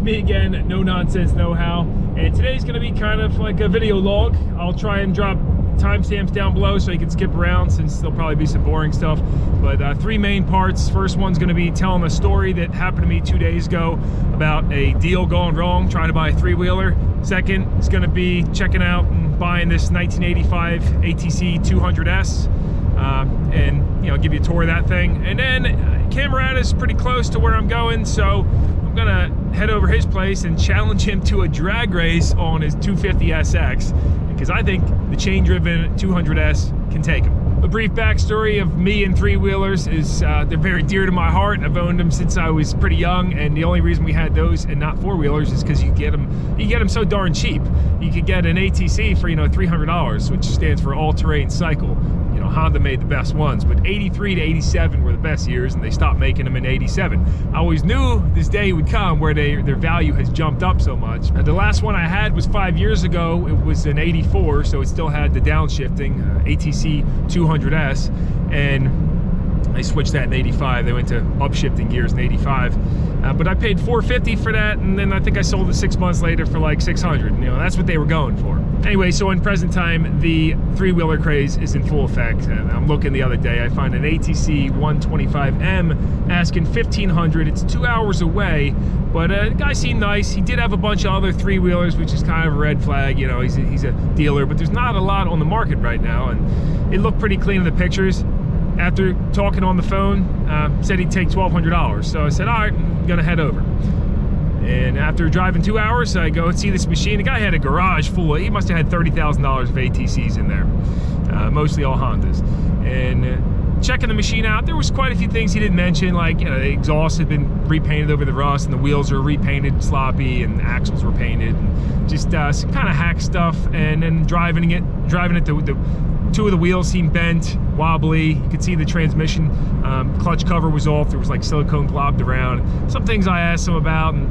me again, NoNonsenseKnowHow, and today's going to be kind of like a video log. I'll try and drop timestamps down below so you can skip around, since there'll probably be some boring stuff. But three main parts. First one's going to be telling a story that happened to me 2 days ago about a deal going wrong, trying to buy a three-wheeler. Second is going to be checking out and buying this 1985 ATC200s, and you know, give you a tour of that thing. And then Camarata is pretty close to where I'm going, so I'm gonna head over his place and challenge him to a drag race on his 250SX, because I think the chain-driven 200S can take him. A brief backstory of me and three-wheelers is they're very dear to my heart. I've owned them since I was pretty young, and the only reason we had those and not four-wheelers is because you get them so darn cheap. You could get an ATC for, you know, $300, which stands for all-terrain cycle. You know, Honda made the best ones, but 83 to 87 were the best years, and they stopped making them in 87. I always knew this day would come where their value has jumped up so much. The last one I had was 5 years ago. It was an 84, so it still had the downshifting, ATC200s, and I switched that in 85. They went to upshifting gears in 85. But I paid $450 for that, and then I think I sold it 6 months later for like $600. You know, that's what they were going for. Anyway, so in present time, the three-wheeler craze is in full effect. And I'm looking the other day, I find an ATC200m asking $1,500. It's 2 hours away, but the guy seemed nice. He did have a bunch of other three-wheelers, which is kind of a red flag. You know, he's a dealer, but there's not a lot on the market right now, and it looked pretty clean in the pictures. After talking on the phone, said he'd take $1,200. So I said, all right, I'm gonna head over. And after driving 2 hours, I go and see this machine. The guy had a garage full of, he must have had $30,000 of ATCs in there, mostly all Hondas. And checking the machine out, there was quite a few things he didn't mention, like, you know, the exhaust had been repainted over the rust, and the wheels are repainted sloppy, and the axles were painted, and just some kind of hack stuff. And then driving it, two of the wheels seemed bent, wobbly. You could see the transmission clutch cover was off. There was like silicone globbed around. Some things I asked him about, and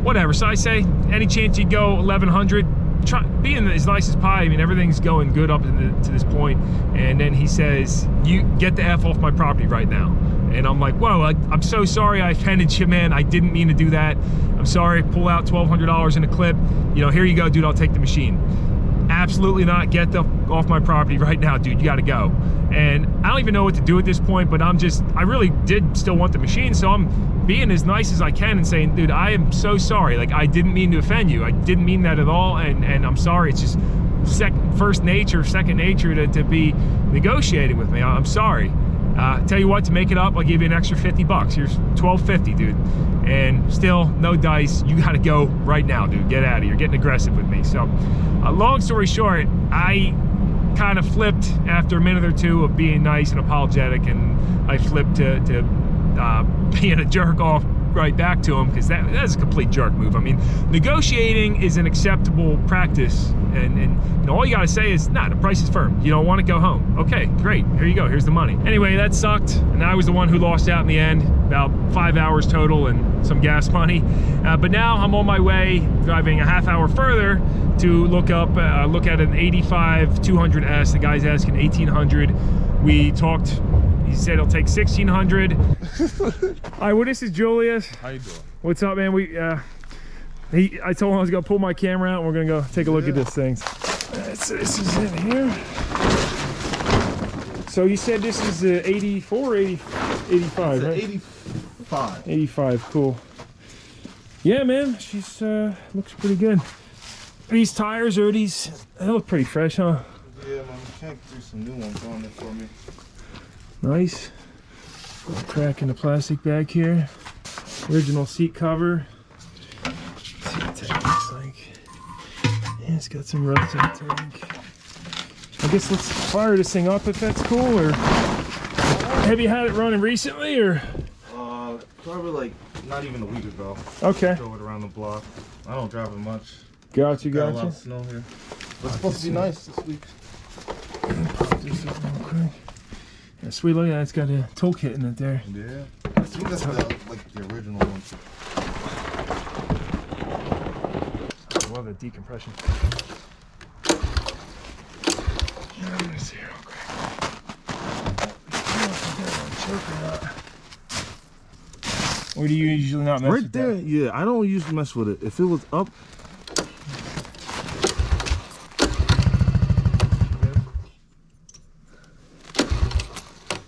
whatever. So I say, any chance you'd go 1,100? Try being as nice as pie. I mean, everything's going good up to this point. And then he says, "You get the F off my property right now." And I'm like, whoa, I'm so sorry I offended you, man. I didn't mean to do that. I'm sorry. Pull out $1,200 in a clip. You know, here you go, dude. I'll take the machine. Absolutely not. Get the off my property right now, dude. You got to go. And I don't even know what to do at this point, but I really did still want the machine, so I'm being as nice as I can and saying, dude, I am so sorry. Like, I didn't mean to offend you. I didn't mean that at all, and I'm sorry. It's just second nature to be negotiating with me. I'm sorry. Tell you what, to make it up, I'll give you an extra $50. Here's $1,250, dude. And still, no dice. You got to go right now, dude. Get out of here. You're getting aggressive with me. So, long story short, I kind of flipped after a minute or two of being nice and apologetic, and I flipped to being a jerk off right back to him, because that's a complete jerk move. I mean, negotiating is an acceptable practice, and you know, all you gotta say is, nah, the price is firm. You don't want to go home. Okay, great. Here you go. Here's the money. Anyway, that sucked, and I was the one who lost out in the end. About 5 hours total and some gas money. But now I'm on my way, driving a half hour further to look at an 85 200S. The guy's asking $1,800. We talked. He said he'll take $1,600. All right, well, this is Julius. How you doing? What's up, man? I told him I was gonna pull my camera out, and we're gonna go take a look at this thing. So this is it here. So you said this is 84 or 85, right? 85. 85, cool. Yeah, man, she's looks pretty good. These tires they look pretty fresh, huh? Yeah, man, can't do some new ones on it for me. Nice. Crack in the plastic bag here. Original seat cover. Let's see what that looks like. Yeah, it's got some rust in the tank. I guess let's fire this thing up if that's cool. Or have you had it running recently, or? Probably like not even a week ago. Okay. Throw it around the block. I don't drive it much. Got you. Got a lot of snow here. But it's supposed to be nice this week. Pop this up real quick. Yeah, sweet, look at that. It's got a toolkit in it there. Yeah. I think that's like the original one. I love that decompression. Let me see real quick. Or do you usually not mess with Right there, that? yeah. I don't usually mess with it. If it was up,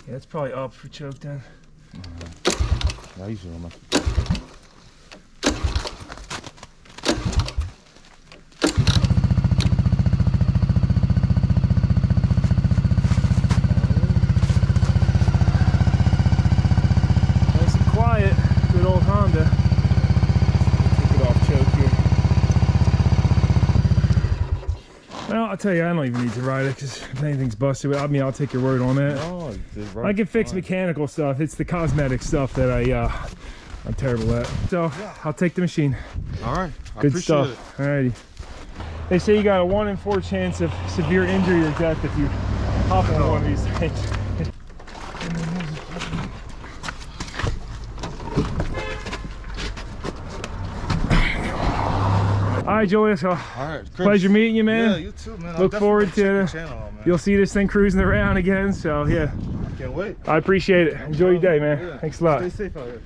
Yeah, it's probably up for choke then. I usually don't mess with it. Nice and quiet. Good old Honda. Take it off choke here. Well, I'll tell you, I don't even need to ride it because if anything's busted, I mean, I'll take your word on that. Oh, I can fix mechanical stuff. It's the cosmetic stuff that I'm terrible at. So I'll take the machine. All right. Good stuff. Alrighty. They say you got a 1 in 4 chance of severe injury or death if you hop on one of these things. All right, Julius. All right, Chris. Pleasure meeting you, man. Yeah, you too, man. Look forward to your channel out, man. You'll see this thing cruising around again. So yeah, Can't wait. I appreciate it. Enjoy your day, man. Yeah. Thanks a lot. Stay safe out here.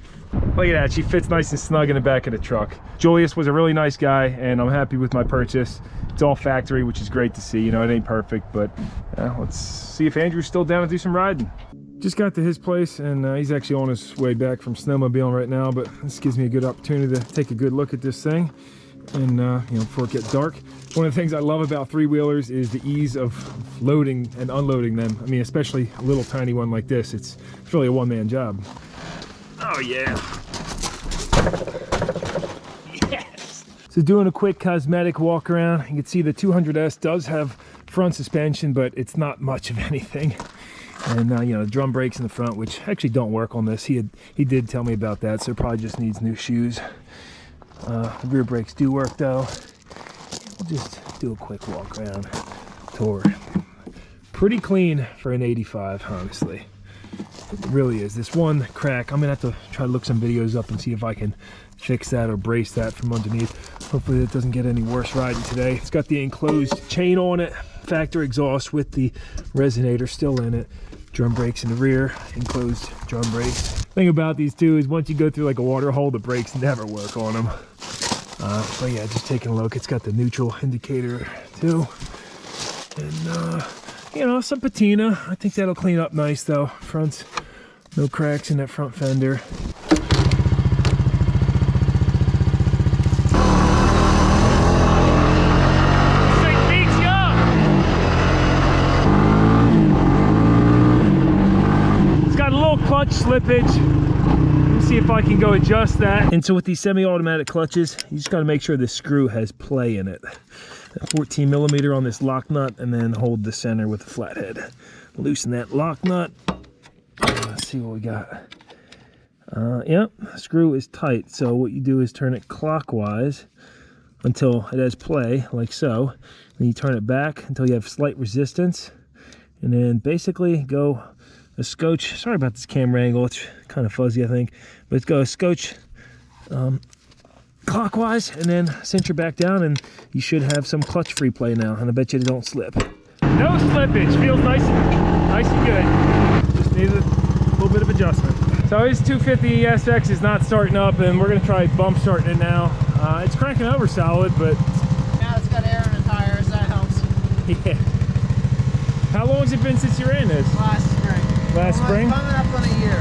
Look at that, she fits nice and snug in the back of the truck. Julius was a really nice guy, and I'm happy with my purchase. It's all factory, which is great to see. You know, it ain't perfect, but let's see if Andrew's still down to do some riding. Just got to his place, and he's actually on his way back from snowmobiling right now, but this gives me a good opportunity to take a good look at this thing, and you know, before it gets dark. One of the things I love about three-wheelers is the ease of loading and unloading them. I mean, especially a little tiny one like this. It's really a one-man job. Oh yeah. Yes. So doing a quick cosmetic walk around, you can see the 200S does have front suspension, but it's not much of anything. And you know, the drum brakes in the front, which actually don't work on this. He did tell me about that, so it probably just needs new shoes. The rear brakes do work though. We'll just do a quick walk around tour. Pretty clean for an 85, honestly. It really is. This one crack, I'm gonna have to try to look some videos up and see if I can fix that or brace that from underneath. Hopefully it doesn't get any worse riding today. It's got the enclosed chain on it, factory exhaust with the resonator still in it, drum brakes in the rear, enclosed drum brakes. Thing about these two is once you go through like a water hole, the brakes never work on them. But yeah, just taking a look, it's got the neutral indicator too, and you know, some patina. I think that'll clean up nice though. Front's no cracks in that front fender. It's got a little clutch slippage. Let me see if I can go adjust that. And so with these semi-automatic clutches, you just got to make sure the screw has play in it. 14 millimeter on this lock nut, and then hold the center with the flathead. Loosen that lock nut. Let's see what we got. Yep, screw is tight. So what you do is turn it clockwise until it has play, like so. Then you turn it back until you have slight resistance, and then basically go a scotch. Sorry about this camera angle; it's kind of fuzzy, I think. But let's go a scotch clockwise, and then center back down, and you should have some clutch free play now. And I bet you they don't slip. No slippage. Feels nice and good. Just needs a little bit of adjustment. So his 250 SX is not starting up, and we're gonna try bump starting it now. It's cranking over solid, but now it's got air in the tires. That helps. yeah. How long has it been since you ran this? Last spring. Last spring? Coming up on a year.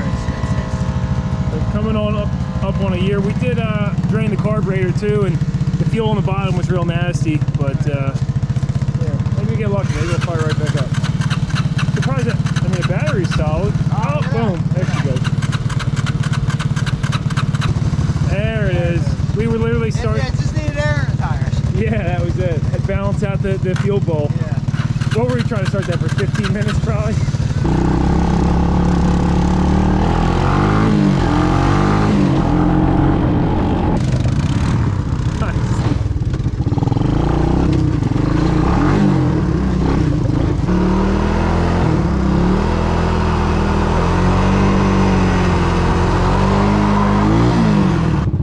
So coming on up on a year. We did drain the carburetor too, and the fuel on the bottom was real nasty. But yeah, maybe we get lucky. Maybe it'll fire right back up. Surprised that, I mean, the battery's solid. Oh, boom! There she goes. There it is. We were literally starting. Yeah, it just needed air in the tires. Yeah, that was it. It balanced out the fuel bowl. Yeah. What were we trying to start that for? 15 minutes probably?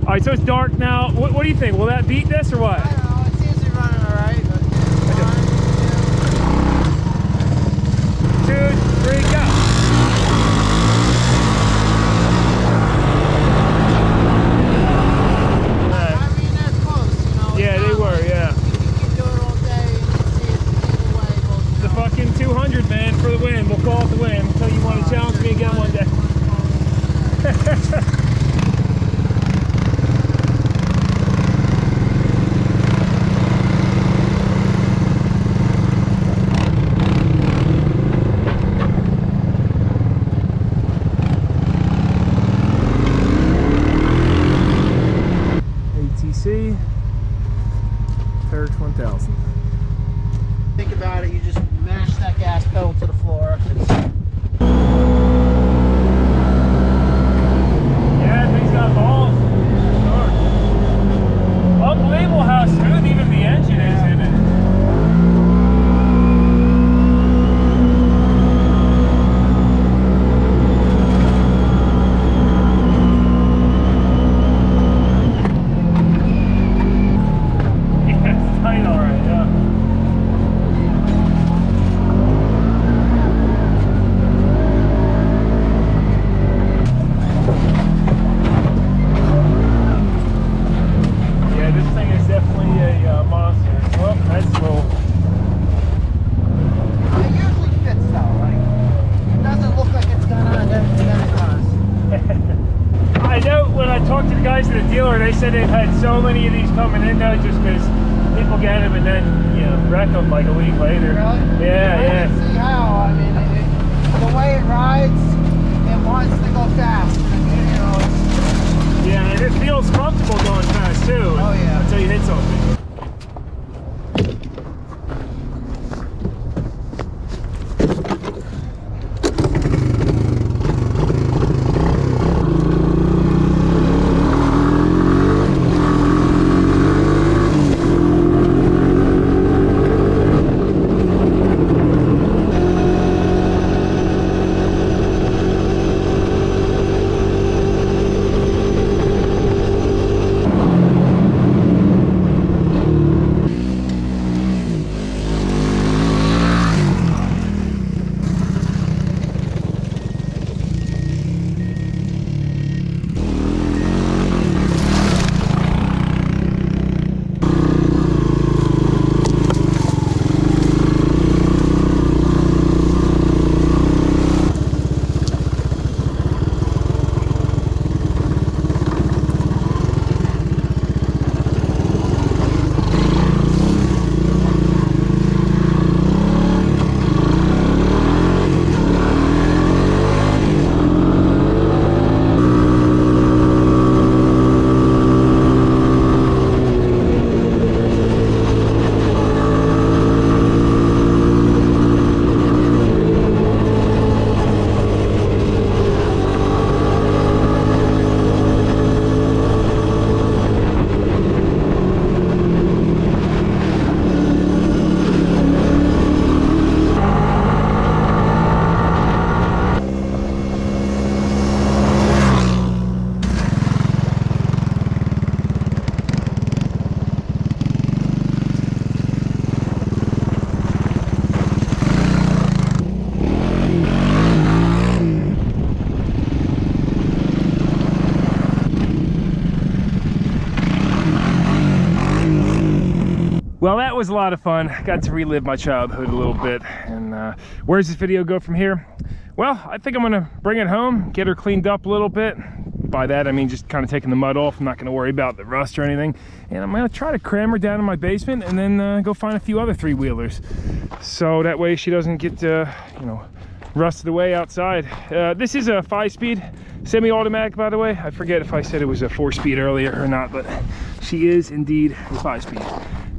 All right, so it's dark now. What do you think? Will that beat this or what? I don't know. It seems to be running all right, but. Okay. 2, 3, go. Think about it, you just mash that gas pedal to the floor. Yeah, things got balls. Sure. Unbelievable how smooth even the engine is in it. They said they've had so many of these coming in now just because people get them and then, you know, wreck them like a week later. Really? Yeah, I can see how. I mean, the way it rides, it wants to go fast. You know, yeah, and it feels comfortable going fast too. Oh yeah. Until you hit something. Well, that was a lot of fun. Got to relive my childhood a little bit. And where's this video go from here? Well, I think I'm gonna bring it home, get her cleaned up a little bit. By that, I mean just kind of taking the mud off. I'm not gonna worry about the rust or anything. And I'm gonna try to cram her down in my basement and then go find a few other three-wheelers. So that way she doesn't get, you know, rusted away outside. This is a 5-speed semi-automatic, by the way. I forget if I said it was a 4-speed earlier or not, but she is indeed a 5-speed.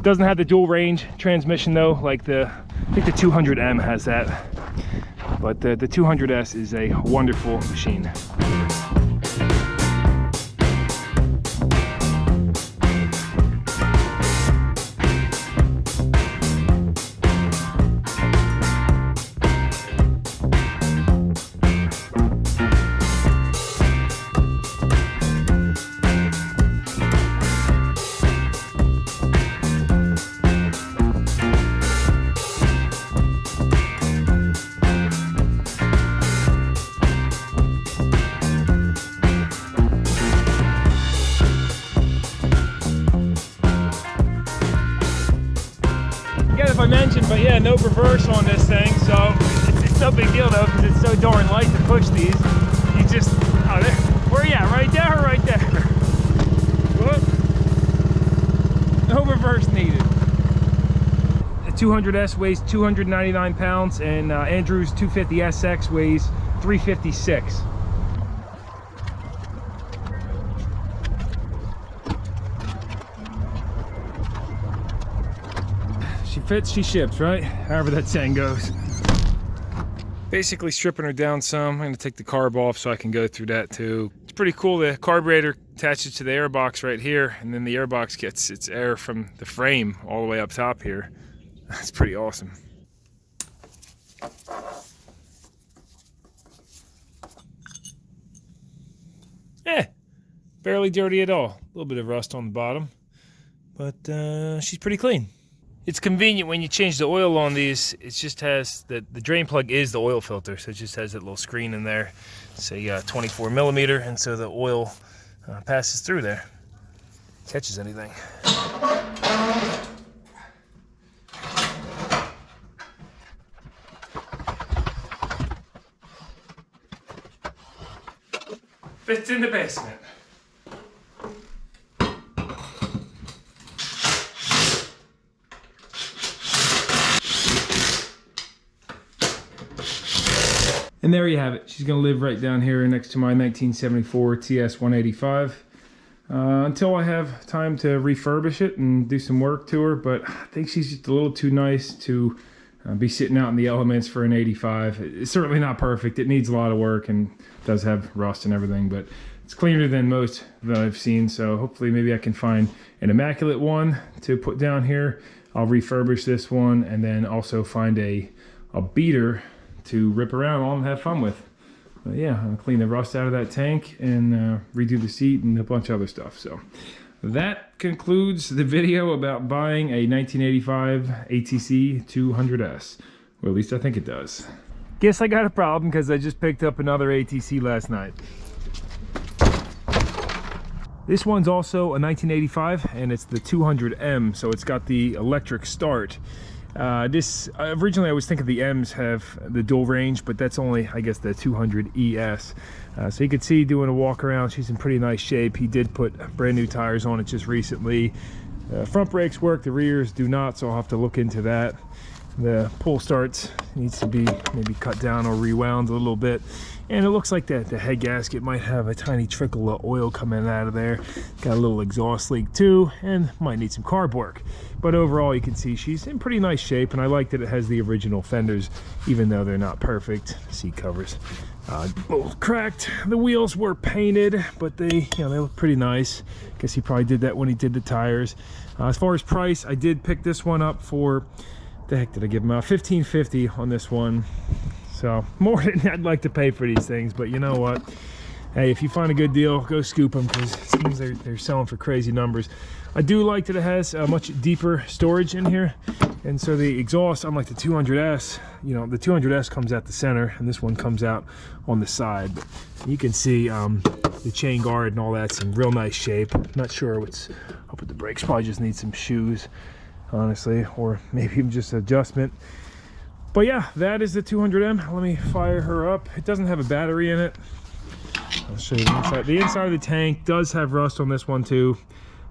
Doesn't have the dual range transmission though, like I think the 200M has that. But the 200S is a wonderful machine. I mentioned, but yeah, no reverse on this thing, so it's no big deal though, because it's so darn light to push these. You just, oh, there, where are you at? Right there or right there? Whoop. No reverse needed. The 200S weighs 299 pounds, and Andrew's 250SX weighs 356. She she fits, she ships, right? However that saying goes. Basically stripping her down some. I'm gonna take the carb off so I can go through that too. It's pretty cool. The carburetor attaches to the air box right here, and then the air box gets its air from the frame all the way up top here. That's pretty awesome. Barely dirty at all. A little bit of rust on the bottom, but she's pretty clean. It's convenient when you change the oil on these. It just has the drain plug is the oil filter, so it just has that little screen in there. Say 24mm, and so the oil passes through there, catches anything. Fits in the basement. And there you have it. She's going to live right down here next to my 1974 TS 185 until I have time to refurbish it and do some work to her. But I think she's just a little too nice to be sitting out in the elements for an 85. It's certainly not perfect. It needs a lot of work and does have rust and everything, but it's cleaner than most that I've seen. So hopefully maybe I can find an immaculate one to put down here. I'll refurbish this one and then also find a beater to rip around on and have fun with. But yeah, I'll clean the rust out of that tank and redo the seat and a bunch of other stuff. So that concludes the video about buying a 1985 ATC200s. Or at least I think it does. Guess I got a problem because I just picked up another ATC last night. This one's also a 1985 and it's the 200M, so it's got the electric start. Originally I was thinking the M's have the dual range, but that's only, I guess, the 200 ES. So you can see doing a walk around, she's in pretty nice shape. He did put brand new tires on it just recently. Front brakes work, the rears do not, so I'll have to look into that. The pull starts needs to be maybe cut down or rewound a little bit. And it looks like that the head gasket might have a tiny trickle of oil coming out of there. Got a little exhaust leak too, and might need some carb work. But overall, you can see she's in pretty nice shape, and I like that it has the original fenders, even though they're not perfect. Seat covers a little cracked. The wheels were painted, but they look pretty nice. Guess he probably did that when he did the tires. As far as price, I did pick this one up for, the heck did I give him out? $15.50 on this one. So more than I'd like to pay for these things, but you know what? Hey, if you find a good deal, go scoop them, because it seems they're selling for crazy numbers. I do like that it has a much deeper storage in here, and so the exhaust, unlike the 200S, the 200S comes out the center, and this one comes out on the side. But you can see the chain guard and all that's in real nice shape. Not sure what's up with the brakes. Probably just need some shoes, honestly, or maybe even just adjustment. But yeah, that is the 200M. Let me fire her up. It doesn't have a battery in it. I'll show you the inside. The inside of the tank does have rust on this one too.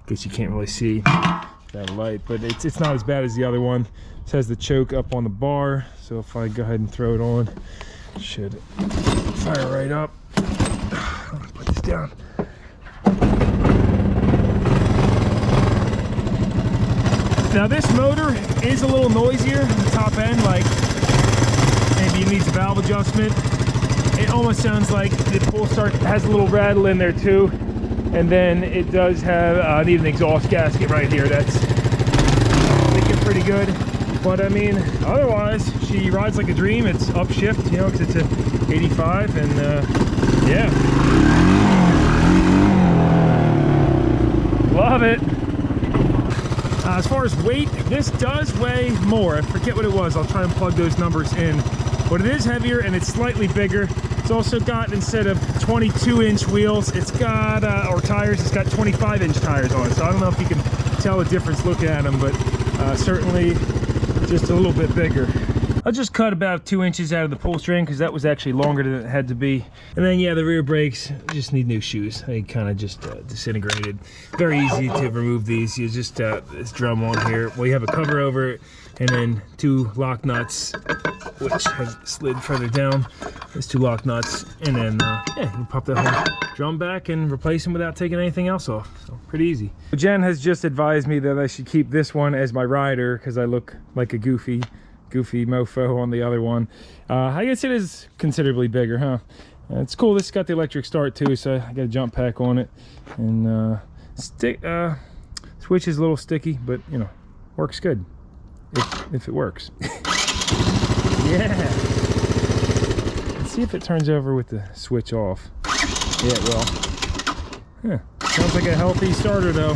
Guess you can't really see that light, but it's not as bad as the other one. It has the choke up on the bar, so if I go ahead and throw it on, it should fire right up. Let me put this down. Now this motor is a little noisier on the top end, like maybe it needs a valve adjustment. It almost sounds like the pull start has a little rattle in there too. And then it does have need an exhaust gasket right here. That's thinking pretty good. But I mean, otherwise, she rides like a dream. It's upshift, because it's a 85, and yeah. Love it. As far as weight, this does weigh more. I forget what it was. I'll try and plug those numbers in. But it is heavier and it's slightly bigger. It's also got, instead of 22-inch wheels, it's got, or tires, it's got 25-inch tires on it. So I don't know if you can tell the difference looking at them, but certainly just a little bit bigger. I'll just cut about 2 inches out of the pull string because that was actually longer than it had to be. And then yeah, the rear brakes just need new shoes. They kind of just disintegrated. Very easy to remove these. You just this drum on here. Well, you have a cover over it, and then 2 lock nuts, which have slid further down. There's 2 lock nuts, and then yeah, you pop that whole drum back and replace them without taking anything else off. So pretty easy. Jen has just advised me that I should keep this one as my rider because I look like a goofy mofo on the other one. I guess it is considerably bigger, huh? It's cool. This has got the electric start too, so I got a jump pack on it, and switch is a little sticky, but you know, works good if it works. Yeah. Let's see if it turns over with the switch off. Yeah, it will. Huh. Sounds like a healthy starter though.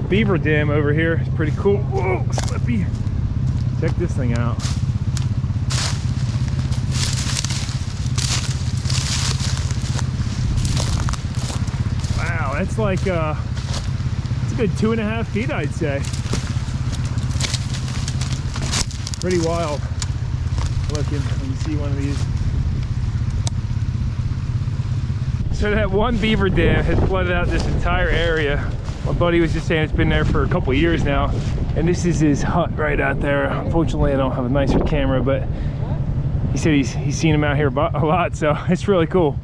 Beaver dam over here is pretty cool. Whoa, slippy. Check this thing out. Wow, that's like it's a good 2.5 feet, I'd say. Pretty wild looking when you see one of these. So that one beaver dam has flooded out this entire area. My buddy was just saying it's been there for a couple of years now, and this is his hut right out there. Unfortunately, I don't have a nicer camera, but he said he's seen him out here a lot, so it's really cool.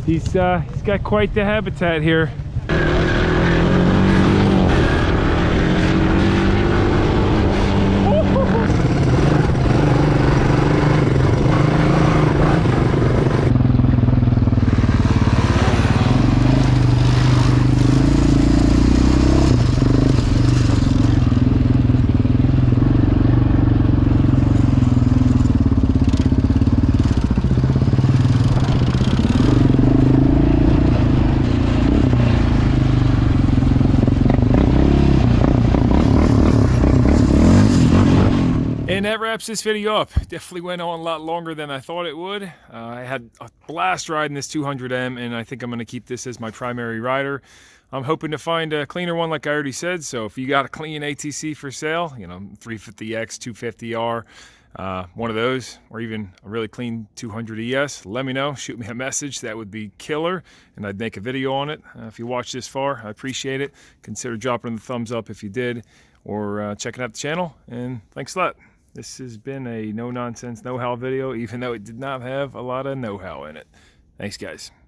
He's got quite the habitat here. And that wraps this video up. Definitely went on a lot longer than I thought it would. I had a blast riding this 200M, and I think I'm going to keep this as my primary rider. I'm hoping to find a cleaner one like I already said, so if you got a clean ATC for sale, you know, 350X, 250R, one of those, or even a really clean 200ES, let me know. Shoot me a message. That would be killer, and I'd make a video on it. If you watched this far, I appreciate it. Consider dropping the thumbs up if you did, or checking out the channel, and thanks a lot. This has been a no-nonsense, know-how video, even though it did not have a lot of know-how in it. Thanks, guys.